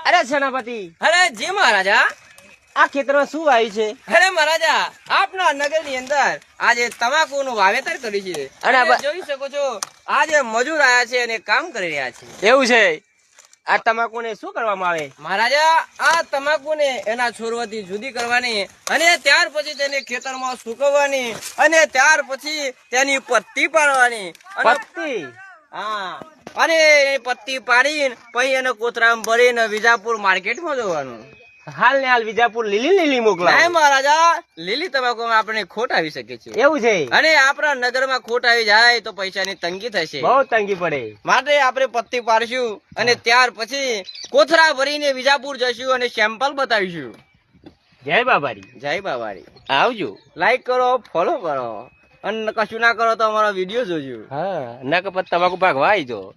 અરે સેનાપતિ, અરે જી મહારાજા. આ ખેતરમાં શું આવ્યું છે? અરે મહારાજા, આપના નગર ની અંદર આજે તમાકુ નું વાવેતર કર્યું છે. અને અને જોઈ શકો છો આજે મજૂર આયા છે અને કામ કરી રહ્યા છે. એવું છે? આ તમાકુને શું કરવામાં આવે? મહારાજા, આ તમાકુ ને એના છોડવાથી જુદી કરવાની અને ત્યાર પછી તેને ખેતરમાં સુકવવાની અને ત્યાર પછી તેની પત્તી પાડવાની. પત્તી? હા, અને એ પત્તી પાડીને પછી એને કોથરામાં ભરીને વિજાપુર માર્કેટમાં જવાનું. હાલ ને હાલ વિજાપુર લીલી મોકલાવો. નહીં મહારાજા, લીલી તમાકુમાં આપણે ખોટ આવી શકે છે. એવું છે? અને આપણા નગરમાં ખોટ આવી જાય તો પૈસાની તંગી થશે. બહુ તંગી પડે. માટે આપણે પત્તી પાડશું અને ત્યાર પછી કોથરા ભરીને વિજાપુર જશું અને સેમ્પલ બતાવીશું. જય બાબારી. જય બાબારી. આવજો. લાઈક કરો, ફોલો કરો અને કશું ના કરો તો અમારો વિડીયો જોજો. હા, ના કપત તમાકુ ભાગવા આવી જો.